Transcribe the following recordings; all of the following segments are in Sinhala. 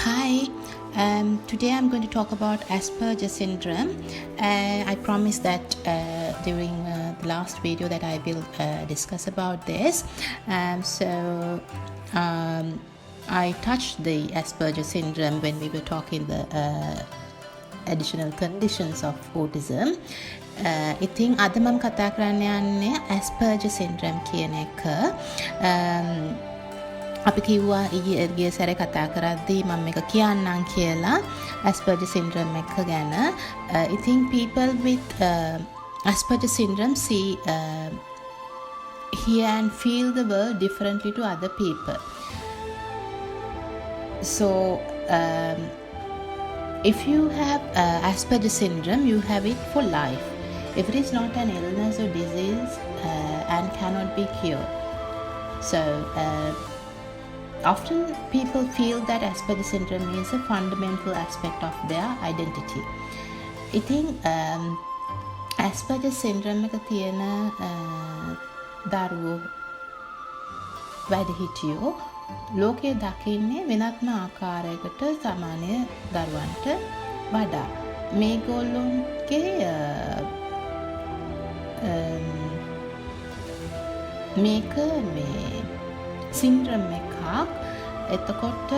Hi, today I'm going to talk about Asperger syndrome. I promised that during the last video that I will discuss about this. I touched the Asperger syndrome when we were talking the additional conditions of autism. ඉතින් අද මම කතා කරන්න යන්නේ Asperger syndrome කියන එක. අපි කිව්වා ඊයේ සැරේ කතා කරද්දී මම මේක කියන්නම් කියලා Asperger syndrome එක ගැන. ඉතින් people with Asperger syndrome see hear and feel the world differently to other people. So if you have Asperger syndrome, you have it for life. If it is not an illness or disease and cannot be cured. So often people feel that Asperger syndrome is a fundamental aspect of their identity. ඉතින් Asperger syndrome එක තියෙන දරුවෝ වැඩිහිටියෝ ලෝකයේ දකින්නේ වෙනත්ම ආකාරයකට සාමාන්‍ය දරුවන්ට වඩා. මේගොල්ලොන්ගේ මේක සින්ඩ්‍රම් එකක්. එතකොට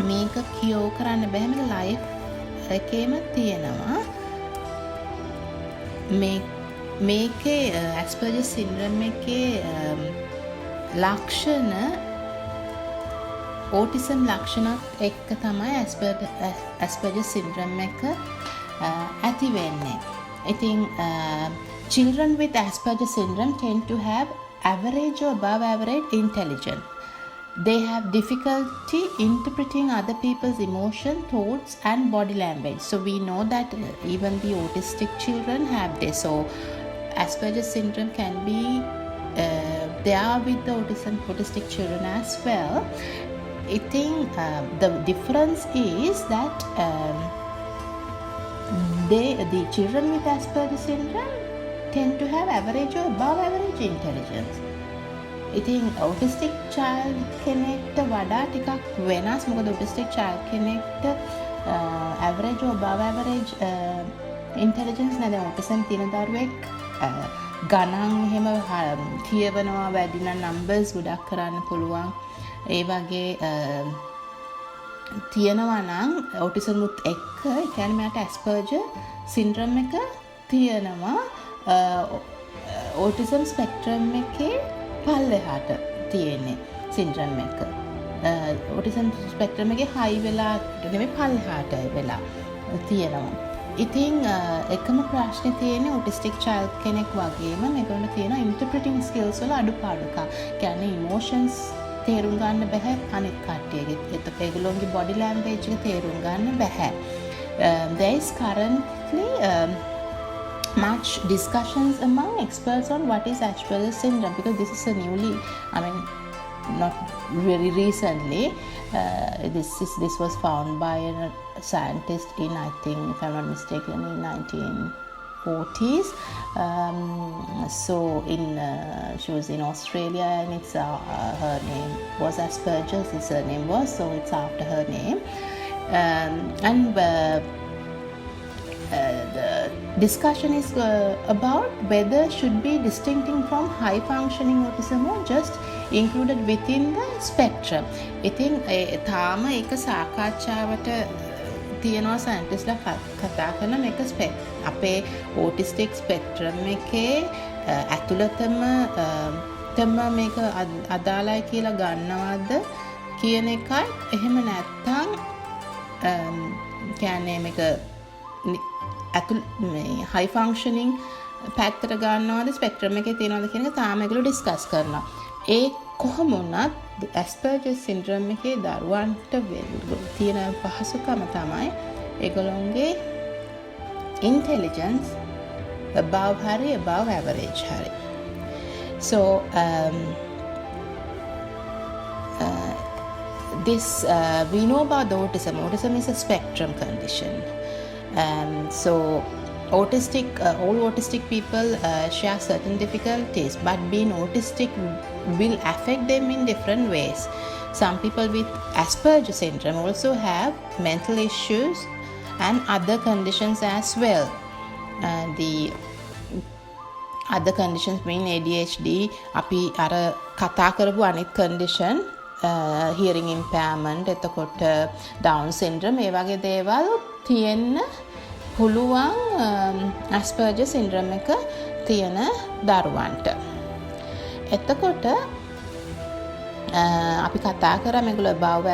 මේක කියෝ කරන්න බෑ. මේක ලයිෆ් එකේම තියෙනවා. මේකේ Asperger syndrome එකේ ලක්ෂණ autism ලක්ෂණත් එක්ක තමයි Asperger syndrome එක ඇති වෙන්නේ. ඉතින් children with Asperger syndrome tend to have average or above average intelligence. They have difficulty interpreting other people's emotion, thoughts and body language. So we know that even the autistic children have this. So Asperger syndrome can be there with the autistic children as well. I think the difference is that the children with Asperger syndrome tend to have average or above average intelligence. ඉතින් autistic child කෙනෙක්ට වඩා ටිකක් වෙනස්. මොකද autistic child කෙනෙක්ට average or above average intelligence නැද. autism තියෙන දරුවෙක් ගණන් එහෙම කියවනවා, වැඩි නම් numbers ගොඩක් කරන්න පුළුවන්. ඒ වගේ තියෙනවා නම් autism උත් එක්ක ඒ කියන්නේ මට Asperger syndrome එක තියෙනවා. autism spectrum එකේ පල්ලෙහාට තියෙන්නේ syndrome එක. autism spectrum එකේ high වෙලා නෙමෙයි පල්ලෙහාට වෙලා තියෙනවා. ඉතින් එකම ප්‍රශ්නේ තියෙන්නේ autistic child කෙනෙක් වගේම මේගොල්ලෝ තියෙන interpreting skills වල අඩුපාඩුකම්. කියන්නේ emotions තේරුම් ගන්න බෑ අනිත් කට්ටියගේ. ඒගොල්ලෝගේ body language එක තේරුම් ගන්න බෑ. There is currently much discussions among experts on what is Asperger syndrome, because this is a newly, not very recently, this was found by a scientist in, I think, if I'm not mistaken, in 1940s. So she was in Australia, and it's her name was Asperger, his surname was, so it's after her name. The discussion is about whether should be distincting from high functioning autism or just included within the spectrum. ඉතින් තාම එක සාකච්ඡාවට තියෙනවා සයන්ටිස්ට්ලා කතා කරන මේක අපේ autistic spectrum එකේ ඇතුළතම මේක අදාළයි කියලා ගන්නවද කියන එකයි. එහෙම නැත්නම් කියන්නේ මේක high functioning පැත්තට ගන්නවද ස්පෙක්ට්‍රම් එකේ තියෙනවද කියන එක තාම ඒගොල්ලෝ ඩිස්කස් කරනවා. ඒ කොහොම වුණත් Asperger syndrome එකේ දරුවන්ට තියෙන පහසුකම තමයි ඒගොල්ලෝගේ intelligence above average hari. So this we know about the autism. Autism is a spectrum condition. So all autistic people share certain difficulties, but being autistic will affect them in different ways. Some people with Asperger syndrome also have mental issues and other conditions as well. The other conditions mean ADHD, අපි අර කතා කරපු අනිත් condition, hearing impairment, එතකොට Down syndrome, ඒ වගේ දේවල් තියෙන්න පුළුවන් Asperger syndrome එක තියෙන දරුවන්ට. එතකොට අපි කතා කරා මේගොල්ලෝ above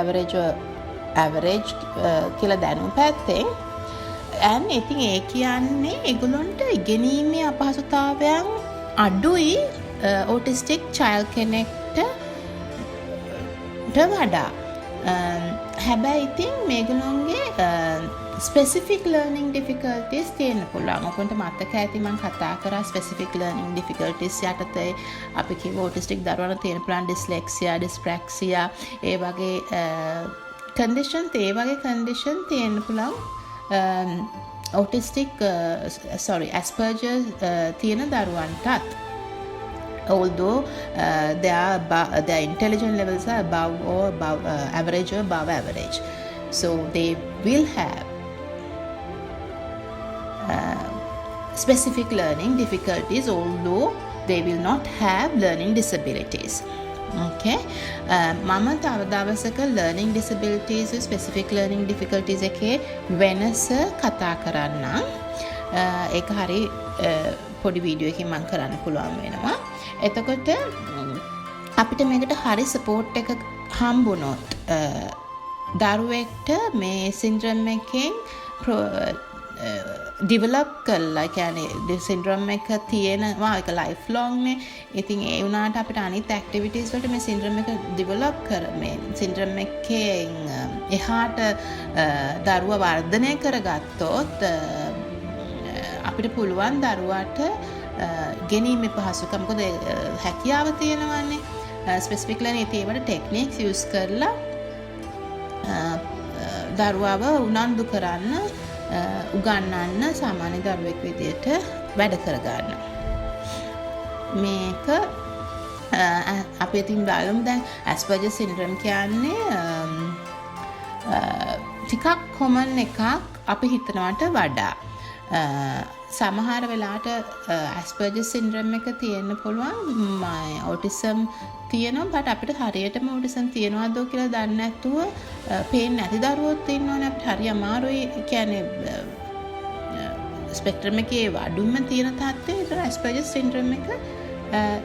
average කියලා දැනුම් පැත්තෙන්, and ඉතින් ඒ කියන්නේ ඒගොල්ලන්ට ඉගෙනීමේ අපහසුතාවයන් අඩුයි autistic child කෙනෙක්ට වඩා. හැබැයි ඉතින් මේගොල්ලන්ගේ specific learning difficulties තියෙන්න පුළුවන්. ඔකන්ට මතක ඇති මම කතා කරා specific learning difficulties යටතේ අපි කිව්ව autistic දරුවන්ට තියෙන පුළුවන් dyslexia, dyspraxia, ඒ වගේ condition තියෙන්න පුළුවන් Asperger තියෙන දරුවන්ටත්. Although their intelligence levels are average or above average, so they will have specific learning difficulties, although they will not have learning disabilities. Okay, මම තව දවසක learning disabilities, specific learning difficulties එකේ වෙනස කතා කරන්නම්. ඒක හරි පොඩි වීඩියෝ එකකින් මම කරන්න පුළුවන් වෙනවා. එතකොට අපිට මේකට හරි support එක හම්බුනොත් දරුවෙක්ට මේ syndrome එකෙන් develop කරලා, කියන්නේ syndrome එක තියෙනවා, ඒක life long නේ. ඉතින් ඒ වුණාට අපිට අනිත් activities වලට මේ syndrome එක develop මේ syndrome එකෙන් එහාට දරුවා වර්ධනය කරගත්තොත් අපිට පුළුවන් දරුවාට ගෙනීමේ පහසුකම්, මොකද හැකියාව තියෙනවානේ. specific learning ඒවට techniques use කරලා දරුවාව උනන්දු කරන්න, උගන්වන්න, සාමාන්‍ය දරුවෙක් විදියට වැඩ කරගන්න. මේක අපි ඉතින් බලමු දැන් Asperger syndrome කියන්නේ ටිකක් common එකක් අපි හිතනවට වඩා. සමහර වෙලාවට Asperger syndrome එක තියෙන්න පුළුවන් autism තියෙනවා, but අපිට හරියටම autism තියනවද කියලා දන්නේ නැතුව පේන්නේ නැති දරුවෝත් ඉන්නවනේ. අපිට හරි අමාරුයි, කියන්නේ ස්පෙක්ට්‍රම් එකේ අඩුම තියෙන තත්ත්වය ඒතර Asperger syndrome එක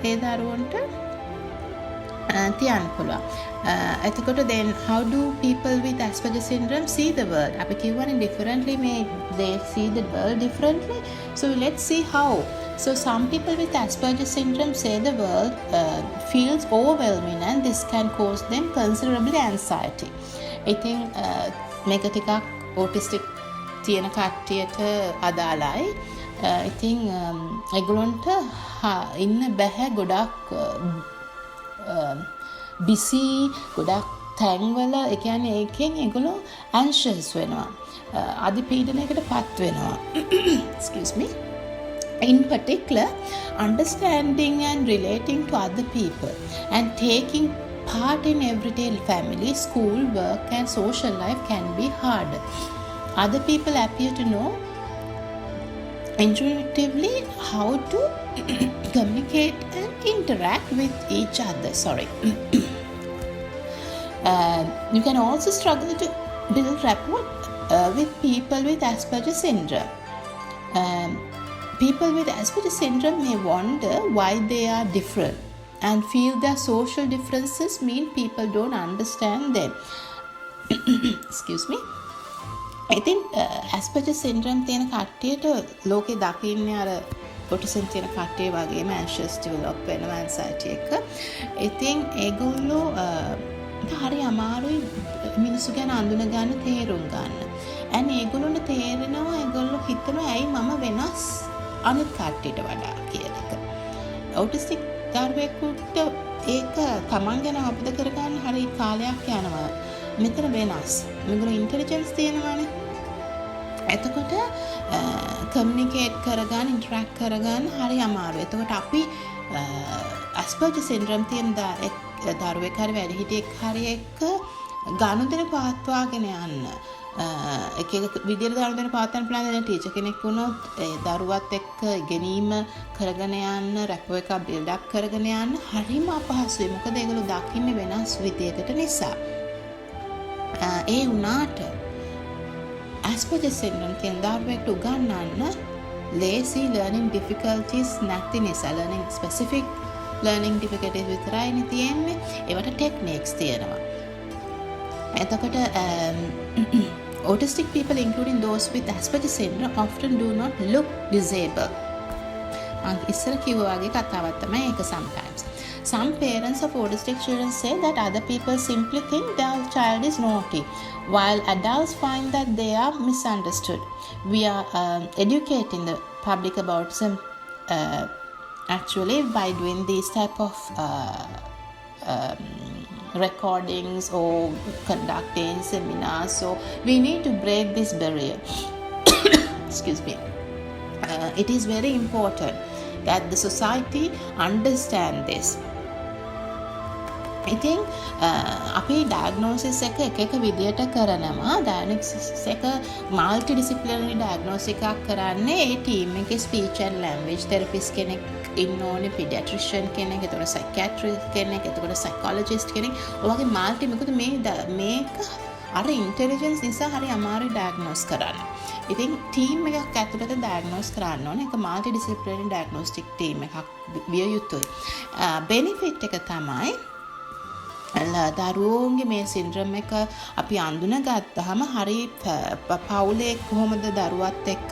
ඒ දරුවන්ට තියන්න පුළුවන්. එතකොට then how do people with Asperger syndrome see the world? අපි කියවනේ differently, they see the world differently. So let's see how. So some people with Asperger syndrome say the world feels overwhelming, and this can cause them considerable anxiety. I think මේක ටිකක් autistic තියෙන කට්ටියට අදාළයි. I think ඒගොල්ලන්ට ඉන්න බෑ, ගොඩක් busy, ගොඩක් තැන්වල. ඒ කියන්නේ ඒකෙන් ඒගොල්ලෝ anxious වෙනවා, අධිපීඩනයකට පත් වෙනවා. Excuse me. In particular, understanding and relating to other people and taking part in everyday family, school, work and social life can be hard. Other people appear to know intuitively how to communicate and interact with each other. You can also struggle to build rapport with people with Asperger syndrome. People with Asperger syndrome may wonder why they are different and feel their social differences mean people don't understand them. Excuse me. I think Asperger syndrome තියෙන කට්ටියට ලෝකේ දකින්නේ අර autism තියෙන කට්ටිය වගේම anxious develop වෙනවා, anxiety එක. ඉතින් ඒගොල්ලෝ හරි අමාරුයි මිනිස්සු ගැන අඳුන ගන්න, තේරුම් ගන්න. and ඒගොල්ලොන්ට තේරෙනවා, ඒගොල්ලෝ හිතනවා ඇයි මම වෙනස් අනිත් කට්ටියට වඩා කියන එක. autistic දරුවෙකුට ඒක තමන් ගැන අවබෝධ කරගන්න හරි කාලයක් යනවා. මෙතන වෙනස්. මේගොල්ලෝ ඉන්ටෙලිජන්ස් තියෙනවානේ. එතකොට කමියුනිකේට් කරගන්න ඉන්ටරැක්ට් කරගන්න හරි අමාරුයි. එතකොට අපි Asperger syndrome තියෙන දරුවෙක් හරි වැඩිහිටියෙක් හරි එක්ක ගනුදෙනු පවත්වාගෙන යන්න එක විදිහට ගනුදෙනු පවත්වන්න පුළුවන්. දැන් ටීචර් කෙනෙක් වුණොත් ඒ දරුවත් එක්ක ඉගෙනීම කරගෙන යන්න, රැපෝ එක බිල්ඩ් අප් කරගෙන යන්න හරිම අපහසුයි. මොකද ඒගොල්ලෝ දකින්නේ වෙනස් විදියකට නිසා. ඒ වුණාට Asperger syndrome තියෙන දරුවෙක්ට උගන්වන්න lazy learning difficulties නැති නිසා, learning specific learning difficulties විතරයිනේ තියෙන්නේ. ඒවට techniques තියෙනවා. එතකොට autistic people including those with Asperger syndrome often do not look disabled. ඉස්සර කිව්වා වගේ කතාවක් තමයි ඒක sometimes. Some parents of autistic children say that other people simply think their child is naughty, while adults find that they are misunderstood. We are educating the public about autism actually by doing these type of recordings or conducting seminars. So we need to break this barrier. Excuse me. It is very important that the society understand this. ඉතින් අපි ඩයග්නෝසිස් එක විදියට කරනවා. ඩයග්නෝසිස් එක মাল্ටි ඩිසිප්ලිනරි ඩයග්නෝසිස් එකක් කරන්නේ ඒ ටීම් එකේ ස්පීච් ඇන්ඩ් ලැන්ග්වේජ් තෙරපිස්ට් කෙනෙක් ඉන්න ඕනේ, පීඩියාට්‍රිෂියන් කෙනෙක්, එතකොට සයිකියාට්‍රිස්ට් කෙනෙක්, එතකොට සයිකොලොජිස්ට් කෙනෙක්. ඔයගේ মাল্ටි මොකද මේක අර ඉන්ටෙලිජන්ස් නිසා හරි අමාරුයි ඩයග්නෝස් කරන්න. ඉතින් ටීම් එකක් ඇතුළත ඩයග්නෝස් කරන්න ඕනේ. ඒක মাল্ටි ඩිසිප්ලිනරි ඩයග්නොස්ටික් ටීම් එකක් විය යුතුයි. බෙනිෆිට් එක තමයි දරුවෝන්ගේ මේ සින්ඩ්‍රෝම් එක අපි අඳුනගත්තාම හරි පවුලේ කොහොමද දරුවත් එක්ක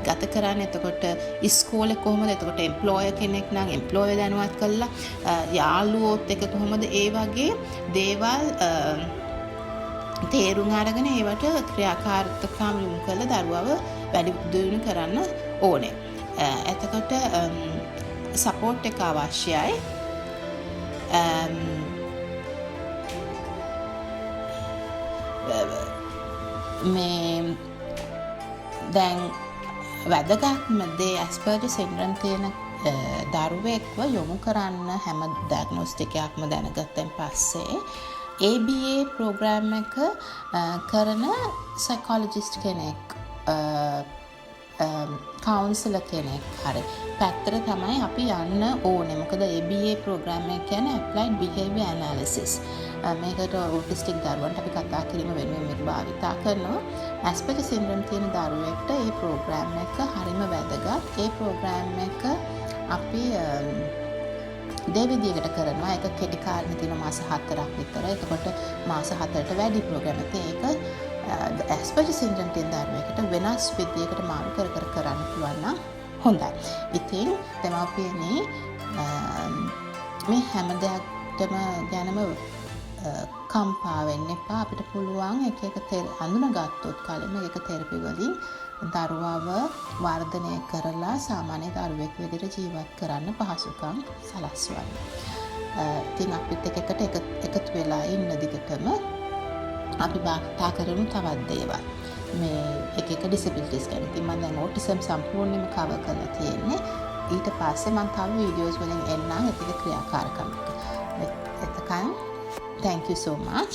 ගත කරන්නේ, එතකොට ඉස්කෝලේ කොහොමද, එතකොට එම්ප්ලොයර් කෙනෙක් නම් එම්ප්ලොයර් දැනුවත් කළා, යාළුවෝත් එක්ක කොහොමද, ඒ වගේ දේවල් තේරුම් අරගෙන ඒවට ක්‍රියාකාරීත්වකම් යොමු කරලා දරුවව වැඩි දියුණු කරන්න ඕනේ. එතකොට සපෝට් එක අවශ්‍යයි. මේ දැන් වැදගත්ම දේ Asperger syndrome තියෙන දරුවෙක්ව යොමු කරන්න හැම ඩයග්නොස්ටික් එකක්ම දැනගත්තන් පස්සේ ABA ප්‍රෝග්‍රෑම් එක කරන සයිකොලොජිස්ට් කෙනෙක්, කවුන්සලර් කෙනෙක් හරි පැත්තට තමයි අපි යන්න ඕනේ. මොකද ABA ප්‍රෝග්‍රෑම් එක කියන්නේ Applied Behavior Analysis. මේකට autistic දරුවන්ට අපි කතා කිරීම වෙනුවෙන් මේක භාවිතා කරනවා. Asperger syndrome තියෙන දරුවෙක්ට මේ ප්‍රෝග්‍රෑම් එක හරිම වැදගත්. ඒ ප්‍රෝග්‍රෑම් එක අපි දෙවිදියකට කරනවා. ඒක කෙටි කාලෙක තියෙන මාස 4ක් විතර. එතකොට මාස 4ට වැඩි ප්‍රෝග්‍රෑම් එකක්. ඒක Asperger syndrome තියෙන දරුවෙකුට වෙනස් විදියකට මාරු කර කරන්න පුළුවන් නම් හොඳයි. ඉතින් දෙමාපියනේ මේ හැම දෙයක්ටම ගැනම කම්පා වෙන්න එපා. අපිට පුළුවන් එක අඳුනගත්තොත් කලින්ම ඒක තෙරපි වලින් දරුවව වර්ධනය කරලා සාමාන්‍ය දරුවෙක් විදිහට ජීවත් කරන්න පහසුකම් සලස්වන්න. ඉතින් අපිත් එකතු වෙලා ඉන්න දිගටම අපි වාර්තා කරමු තවත් දේවල්. මේ එක ඩිසබිලිටිස් ගැන. ඉතින් මම දැන් autism සම්පූර්ණයෙන්ම කවර් කරලා තියෙන්නේ. ඊට පස්සේ මම තව වීඩියෝස් වලින් එන්නම් ඒක ක්‍රියාකාරකම් එක. එතකන් thank you so much.